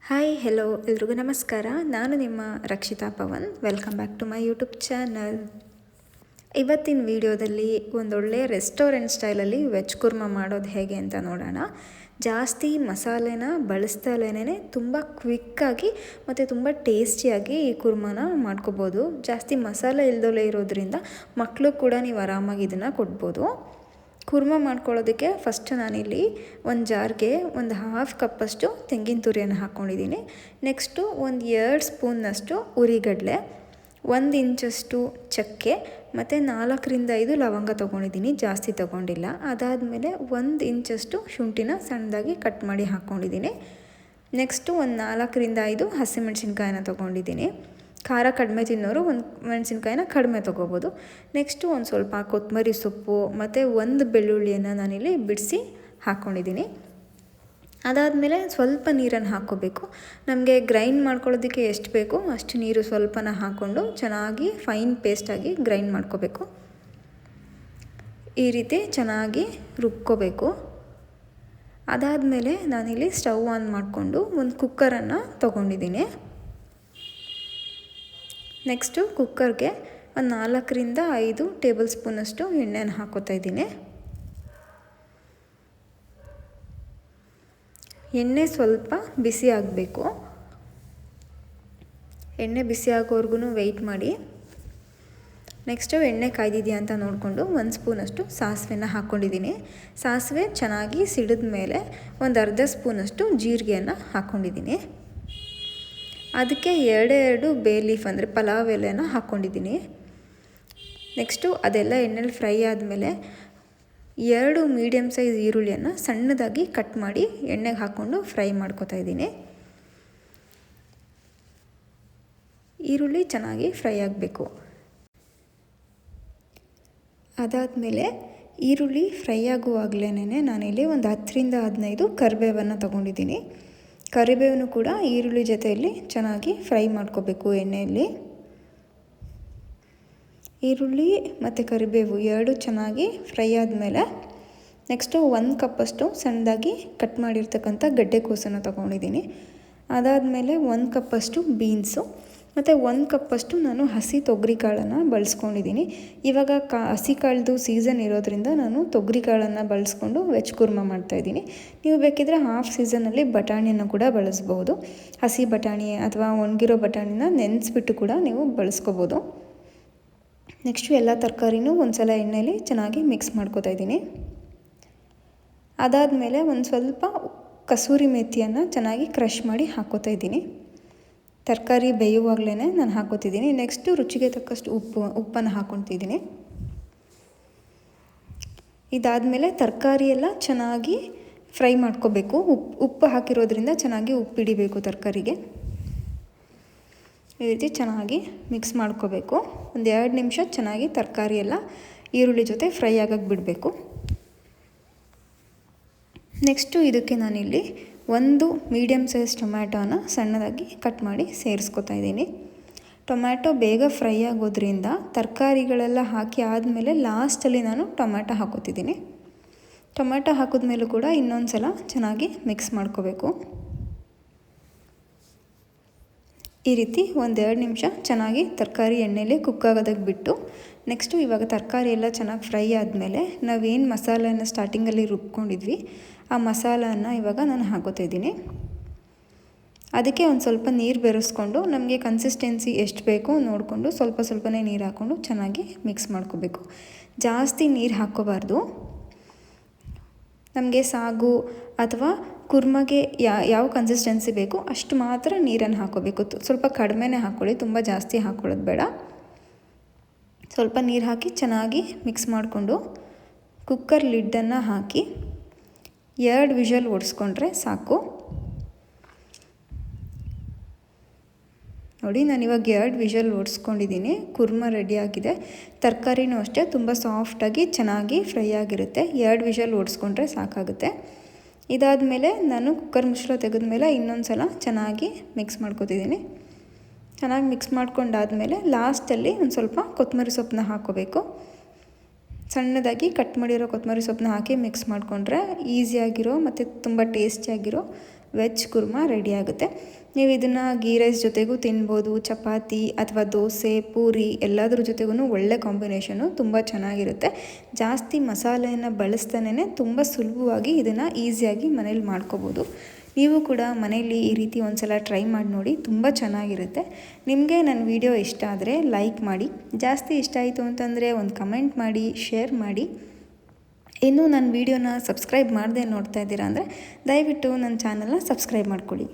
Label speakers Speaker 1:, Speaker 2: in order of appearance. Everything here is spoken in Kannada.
Speaker 1: ಹಾಯ್ ಹೆಲೋ ಎಲ್ರಿಗೂ ನಮಸ್ಕಾರ. ನಾನು ನಿಮ್ಮ Rakshita Pavan. Welcome back to my YouTube channel. ಇವತ್ತಿನ ವಿಡಿಯೋದಲ್ಲಿ ಒಂದೊಳ್ಳೆ ರೆಸ್ಟೋರೆಂಟ್ ಸ್ಟೈಲಲ್ಲಿ ವೆಜ್ ಕುರ್ಮಾ ಮಾಡೋದು ಹೇಗೆ ಅಂತ ನೋಡೋಣ. ಜಾಸ್ತಿ ಮಸಾಲೆನ ಬಳಸ್ದಲೇ ತುಂಬ ಕ್ವಿಕ್ಕಾಗಿ ಮತ್ತು ತುಂಬ ಟೇಸ್ಟಿಯಾಗಿ ಈ ಕುರ್ಮಾನ ಮಾಡ್ಕೋಬೋದು. ಜಾಸ್ತಿ ಮಸಾಲೆ ಇಲ್ದಲೇ ಇರೋದ್ರಿಂದ ಮಕ್ಕಳು ಕೂಡ ನೀವು ಆರಾಮಾಗಿ ಇದನ್ನು ಕೊಡ್ಬೋದು. ಕುರ್ಮಾ ಮಾಡ್ಕೊಳ್ಳೋದಕ್ಕೆ ಫಸ್ಟ್ ನಾನಿಲ್ಲಿ ಒಂದು ಜಾರ್ಗೆ ಒಂದು 1/2 ಕಪ್ಪಷ್ಟು ತೆಂಗಿನ ತುರಿಯನ್ನು ಹಾಕ್ಕೊಂಡಿದ್ದೀನಿ. ನೆಕ್ಸ್ಟು ಒಂದು 2 ಸ್ಪೂನ್ನಷ್ಟು ಉರಿಗಡಲೆ, 1 ಇಂಚಷ್ಟು ಚಕ್ಕೆ ಮತ್ತು 4ರಿಂದ 5 ಲವಂಗ ತೊಗೊಂಡಿದ್ದೀನಿ, ಜಾಸ್ತಿ ತೊಗೊಂಡಿಲ್ಲ. ಅದಾದಮೇಲೆ 1 ಇಂಚಷ್ಟು ಶುಂಠಿನ ಸಣ್ಣದಾಗಿ ಕಟ್ ಮಾಡಿ ಹಾಕ್ಕೊಂಡಿದ್ದೀನಿ. ನೆಕ್ಸ್ಟು ಒಂದು 4ರಿಂದ 5 ಹಸಿಮೆಣಸಿನ್ಕಾಯಿನ ತೊಗೊಂಡಿದ್ದೀನಿ. ಖಾರ ಕಡಿಮೆ ತಿನ್ನೋರು ಒಂದು ಮೆಣಸಿನ್ಕಾಯಿನ ಕಡಿಮೆ ತೊಗೋಬೋದು. ನೆಕ್ಸ್ಟು ಒಂದು ಸ್ವಲ್ಪ ಕೊತ್ತಂಬರಿ ಸೊಪ್ಪು ಮತ್ತು 1 ಬೆಳ್ಳುಳ್ಳಿಯನ್ನು ನಾನಿಲ್ಲಿ ಬಿಡಿಸಿ ಹಾಕ್ಕೊಂಡಿದ್ದೀನಿ. ಅದಾದಮೇಲೆ ಸ್ವಲ್ಪ ನೀರನ್ನು ಹಾಕ್ಕೋಬೇಕು. ನಮಗೆ ಗ್ರೈಂಡ್ ಮಾಡ್ಕೊಳ್ಳೋದಕ್ಕೆ ಎಷ್ಟು ಬೇಕೋ ಅಷ್ಟು ನೀರು ಸ್ವಲ್ಪನ ಹಾಕ್ಕೊಂಡು ಚೆನ್ನಾಗಿ ಫೈನ್ ಪೇಸ್ಟಾಗಿ ಗ್ರೈಂಡ್ ಮಾಡ್ಕೋಬೇಕು. ಈ ರೀತಿ ಚೆನ್ನಾಗಿ ರುಬ್ಕೋಬೇಕು. ಅದಾದಮೇಲೆ ನಾನಿಲ್ಲಿ ಸ್ಟವ್ ಆನ್ ಮಾಡಿಕೊಂಡು ಒಂದು ಕುಕ್ಕರನ್ನು ತೊಗೊಂಡಿದ್ದೀನಿ. ನೆಕ್ಸ್ಟು ಕುಕ್ಕರ್ಗೆ ಒಂದು 4ರಿಂದ 5 ಟೇಬಲ್ ಸ್ಪೂನಷ್ಟು ಎಣ್ಣೆನ ಹಾಕೋತಾ ಇದ್ದೀನಿ. ಎಣ್ಣೆ ಸ್ವಲ್ಪ ಬಿಸಿ ಆಗಬೇಕು. ಎಣ್ಣೆ ಬಿಸಿ ಆಗೋವರೆಗೂ ವೆಯ್ಟ್ ಮಾಡಿ. ನೆಕ್ಸ್ಟು ಎಣ್ಣೆ ಕಾಯ್ದಿದೆಯಾ ಅಂತ ನೋಡಿಕೊಂಡು 1 ಸ್ಪೂನಷ್ಟು ಸಾಸಿವೆನ ಹಾಕ್ಕೊಂಡಿದ್ದೀನಿ. ಸಾಸಿವೆ ಚೆನ್ನಾಗಿ ಸಿಡಿದ ಮೇಲೆ ಒಂದು ಅರ್ಧ ಸ್ಪೂನಷ್ಟು ಜೀರಿಗೆಯನ್ನು ಹಾಕ್ಕೊಂಡಿದ್ದೀನಿ. ಅದಕ್ಕೆ 2 ಬೇ ಲೀಫ್ ಅಂದರೆ ಪಲಾವ್ ಎಲೆನ ಹಾಕ್ಕೊಂಡಿದ್ದೀನಿ. ನೆಕ್ಸ್ಟು ಅದೆಲ್ಲ ಎಣ್ಣೆಲಿ ಫ್ರೈ ಆದಮೇಲೆ 2 ಮೀಡಿಯಮ್ ಸೈಜ್ ಈರುಳ್ಳಿಯನ್ನು ಸಣ್ಣದಾಗಿ ಕಟ್ ಮಾಡಿ ಎಣ್ಣೆಗೆ ಹಾಕ್ಕೊಂಡು ಫ್ರೈ ಮಾಡ್ಕೊತಾ ಇದ್ದೀನಿ. ಈರುಳ್ಳಿ ಚೆನ್ನಾಗಿ ಫ್ರೈ ಆಗಬೇಕು. ಅದಾದಮೇಲೆ ಈರುಳ್ಳಿ ಫ್ರೈ ಆಗುವಾಗಲೇ ನಾನಿಲ್ಲಿ ಒಂದು 10ರಿಂದ 15 ಕರಿಬೇವನ್ನು ತೊಗೊಂಡಿದ್ದೀನಿ. ಕರಿಬೇವನ್ನು ಕೂಡ ಈರುಳ್ಳಿ ಜೊತೆಯಲ್ಲಿ ಚೆನ್ನಾಗಿ ಫ್ರೈ ಮಾಡ್ಕೋಬೇಕು ಎಣ್ಣೆಯಲ್ಲಿ. ಈರುಳ್ಳಿ ಮತ್ತು ಕರಿಬೇವು 2 ಚೆನ್ನಾಗಿ ಫ್ರೈ ಆದಮೇಲೆ ನೆಕ್ಸ್ಟು 1 ಕಪ್ಪಷ್ಟು ಸಣ್ಣದಾಗಿ ಕಟ್ ಮಾಡಿರ್ತಕ್ಕಂಥ ಗಡ್ಡೆಕೋಸನ್ನು ತೊಗೊಂಡಿದ್ದೀನಿ. ಅದಾದಮೇಲೆ 1 ಕಪ್ಪಷ್ಟು ಬೀನ್ಸು ಮತ್ತು 1 ಕಪ್ಪಷ್ಟು ನಾನು ಹಸಿ ತೊಗರಿಕಾಳನ್ನು ಬಳಸ್ಕೊಂಡಿದ್ದೀನಿ. ಇವಾಗ ಹಸಿ ಕಾಳ್ದು ಸೀಸನ್ ಇರೋದ್ರಿಂದ ನಾನು ತೊಗರಿಕಾಳನ್ನು ಬಳಸ್ಕೊಂಡು ವೆಜ್ ಕುರ್ಮಾ ಮಾಡ್ತಾಯಿದ್ದೀನಿ. ನೀವು ಬೇಕಿದ್ರೆ ಹಾಫ್ ಸೀಸನಲ್ಲಿ ಬಟಾಣಿಯನ್ನು ಕೂಡ ಬಳಸ್ಬೋದು. ಹಸಿ ಬಟಾಣಿ ಅಥವಾ ಒಣಗಿರೋ ಬಟಾಣಿನ ನೆನೆಸ್ಬಿಟ್ಟು ಕೂಡ ನೀವು ಬಳಸ್ಕೋಬೋದು. ನೆಕ್ಸ್ಟು ಎಲ್ಲ ತರಕಾರಿನೂ ಒಂದು ಸಲ ಎಣ್ಣೆಯಲ್ಲಿ ಚೆನ್ನಾಗಿ ಮಿಕ್ಸ್ ಮಾಡ್ಕೋತಾ ಇದ್ದೀನಿ. ಅದಾದಮೇಲೆ ಒಂದು ಸ್ವಲ್ಪ ಕಸೂರಿ ಮೆಥಿಯನ್ನು ಚೆನ್ನಾಗಿ ಕ್ರಷ್ ಮಾಡಿ ಹಾಕ್ಕೋತಾ ಇದ್ದೀನಿ. ತರಕಾರಿ ಬೇಯುವಾಗಲೇ ನಾನು ಹಾಕ್ಕೋತಿದ್ದೀನಿ. ನೆಕ್ಸ್ಟು ರುಚಿಗೆ ತಕ್ಕಷ್ಟು ಉಪ್ಪನ್ನು ಹಾಕ್ಕೊತಿದ್ದೀನಿ. ಇದಾದಮೇಲೆ ತರಕಾರಿ ಎಲ್ಲ ಚೆನ್ನಾಗಿ ಫ್ರೈ ಮಾಡ್ಕೋಬೇಕು. ಉಪ್ಪು ಹಾಕಿರೋದ್ರಿಂದ ಚೆನ್ನಾಗಿ ಉಪ್ಪು ಹಿಡಿಬೇಕು ತರಕಾರಿಗೆ. ಈ ರೀತಿ ಚೆನ್ನಾಗಿ ಮಿಕ್ಸ್ ಮಾಡ್ಕೋಬೇಕು. ಒಂದು 2 ನಿಮಿಷ ಚೆನ್ನಾಗಿ ತರಕಾರಿ ಎಲ್ಲ ಈರುಳ್ಳಿ ಜೊತೆ ಫ್ರೈ ಆಗೋಕ್ಕೆ ಬಿಡಬೇಕು. ನೆಕ್ಸ್ಟು ಇದಕ್ಕೆ ನಾನಿಲ್ಲಿ 1 ಮೀಡಿಯಮ್ ಸೈಜ್ ಟೊಮ್ಯಾಟೋನ ಸಣ್ಣದಾಗಿ ಕಟ್ ಮಾಡಿ ಸೇರಿಸ್ಕೊತಾ ಇದ್ದೀನಿ. ಟೊಮ್ಯಾಟೊ ಬೇಗ ಫ್ರೈ ಆಗೋದ್ರಿಂದ ತರಕಾರಿಗಳೆಲ್ಲ ಹಾಕಿ ಆದಮೇಲೆ ಲಾಸ್ಟಲ್ಲಿ ನಾನು ಟೊಮ್ಯಾಟೊ ಹಾಕೋತಿದ್ದೀನಿ. ಟೊಮ್ಯಾಟೊ ಹಾಕಿದ್ಮೇಲೂ ಕೂಡ ಇನ್ನೊಂದು ಸಲ ಚೆನ್ನಾಗಿ ಮಿಕ್ಸ್ ಮಾಡ್ಕೋಬೇಕು. ಈ ರೀತಿ 1-2 ನಿಮಿಷ ಚೆನ್ನಾಗಿ ತರಕಾರಿ ಎಣ್ಣೆಯಲ್ಲಿ ಕುಕ್ ಆಗೋದಕ್ಕೆ ಬಿಟ್ಟು ನೆಕ್ಸ್ಟು ಇವಾಗ ತರಕಾರಿ ಎಲ್ಲ ಚೆನ್ನಾಗಿ ಫ್ರೈ ಆದಮೇಲೆ ನಾವೇನು ಮಸಾಲೆಯನ್ನು ಸ್ಟಾರ್ಟಿಂಗಲ್ಲಿ ರುಬ್ಕೊಂಡಿದ್ವಿ ಆ ಮಸಾಲನ್ನು ಇವಾಗ ನಾನು ಹಾಕೋತಾ ಇದ್ದೀನಿ. ಅದಕ್ಕೆ ಒಂದು ಸ್ವಲ್ಪ ನೀರು ಬೆರೆಸ್ಕೊಂಡು ನಮಗೆ ಕನ್ಸಿಸ್ಟೆನ್ಸಿ ಎಷ್ಟು ಬೇಕೋ ನೋಡಿಕೊಂಡು ಸ್ವಲ್ಪನೇ ನೀರು ಹಾಕ್ಕೊಂಡು ಚೆನ್ನಾಗಿ ಮಿಕ್ಸ್ ಮಾಡ್ಕೋಬೇಕು. ಜಾಸ್ತಿ ನೀರು ಹಾಕ್ಕೋಬಾರ್ದು. ನಮಗೆ ಸಾಗು ಅಥವಾ ಕುರ್ಮಗೆ ಯಾವ ಕನ್ಸಿಸ್ಟೆನ್ಸಿ ಬೇಕೋ ಅಷ್ಟು ಮಾತ್ರ ನೀರನ್ನು ಹಾಕ್ಕೋಬೇಕು. ಸ್ವಲ್ಪ ಕಡಿಮೆನೇ ಹಾಕ್ಕೊಳ್ಳಿ, ತುಂಬ ಜಾಸ್ತಿ ಹಾಕ್ಕೊಳ್ಳೋದು ಬೇಡ. ಸ್ವಲ್ಪ ನೀರು ಹಾಕಿ ಚೆನ್ನಾಗಿ ಮಿಕ್ಸ್ ಮಾಡಿಕೊಂಡು ಕುಕ್ಕರ್ ಲಿಡ್ಡನ್ನು ಹಾಕಿ 2 ವಿಷಲ್ ಓಡಿಸ್ಕೊಂಡ್ರೆ ಸಾಕು. ನೋಡಿ, ನಾನಿವಾಗ 2 ವಿಷಲ್ ಓಡಿಸ್ಕೊಂಡಿದ್ದೀನಿ. ಕುರ್ಮಾ ರೆಡಿಯಾಗಿದೆ. ತರಕಾರಿನೂ ಅಷ್ಟೇ ತುಂಬ ಸಾಫ್ಟಾಗಿ ಚೆನ್ನಾಗಿ ಫ್ರೈ ಆಗಿರುತ್ತೆ. 2 ವಿಷಲ್ ಓಡಿಸ್ಕೊಂಡ್ರೆ ಸಾಕಾಗುತ್ತೆ. ಇದಾದಮೇಲೆ ನಾನು ಕುಕ್ಕರ್ ಮುಚ್ಚಳ ತೆಗೆದ್ಮೇಲೆ ಇನ್ನೊಂದು ಸಲ ಚೆನ್ನಾಗಿ ಮಿಕ್ಸ್ ಮಾಡ್ಕೊತಿದ್ದೀನಿ. ಚೆನ್ನಾಗಿ ಮಿಕ್ಸ್ ಮಾಡ್ಕೊಂಡಾದಮೇಲೆ ಲಾಸ್ಟಲ್ಲಿ ಒಂದು ಸ್ವಲ್ಪ ಕೊತ್ತಂಬರಿ ಸೊಪ್ಪನ್ನ ಹಾಕ್ಕೋಬೇಕು. ಸಣ್ಣದಾಗಿ ಕಟ್ ಮಾಡಿರೋ ಕೊತ್ತಂಬರಿ ಸೊಪ್ಪನ್ನ ಹಾಕಿ ಮಿಕ್ಸ್ ಮಾಡಿಕೊಂಡ್ರೆ ಈಸಿಯಾಗಿರೋ ಮತ್ತು ತುಂಬ ಟೇಸ್ಟಿಯಾಗಿರೋ ವೆಜ್ ಕುರ್ಮಾ ರೆಡಿ ಆಗುತ್ತೆ. ನೀವು ಇದನ್ನು ಗೀ ರೈಸ್ ಜೊತೆಗೂ ತಿನ್ಬೋದು, ಚಪಾತಿ ಅಥವಾ ದೋಸೆ, ಪೂರಿ ಎಲ್ಲದ್ರ ಜೊತೆಗೂ ಒಳ್ಳೆ ಕಾಂಬಿನೇಷನು, ತುಂಬ ಚೆನ್ನಾಗಿರುತ್ತೆ. ಜಾಸ್ತಿ ಮಸಾಲೆಯನ್ನು ಬಳಸ್ತಾನೆ ತುಂಬ ಸುಲಭವಾಗಿ ಇದನ್ನು ಈಸಿಯಾಗಿ ಮನೇಲಿ ಮಾಡ್ಕೋಬೋದು. ನೀವು ಕೂಡ ಮನೆಯಲ್ಲಿ ಈ ರೀತಿ ಒಂದು ಸಲ ಟ್ರೈ ಮಾಡಿ ನೋಡಿ, ತುಂಬ ಚೆನ್ನಾಗಿರುತ್ತೆ. ನಿಮಗೆ ನನ್ನ ವಿಡಿಯೋ ಇಷ್ಟ ಆದರೆ ಲೈಕ್ ಮಾಡಿ, ಜಾಸ್ತಿ ಇಷ್ಟ ಆಯಿತು ಅಂತಂದರೆ ಒಂದು ಕಮೆಂಟ್ ಮಾಡಿ, ಶೇರ್ ಮಾಡಿ. ಇನ್ನೂ ನನ್ನ ವಿಡಿಯೋನ ಸಬ್ಸ್ಕ್ರೈಬ್ ಮಾಡದೆ ನೋಡ್ತಾ ಇದ್ದೀರಾ ಅಂದರೆ ದಯವಿಟ್ಟು ನನ್ನ ಚಾನಲ್ನ ಸಬ್ಸ್ಕ್ರೈಬ್ ಮಾಡ್ಕೊಳ್ಳಿ.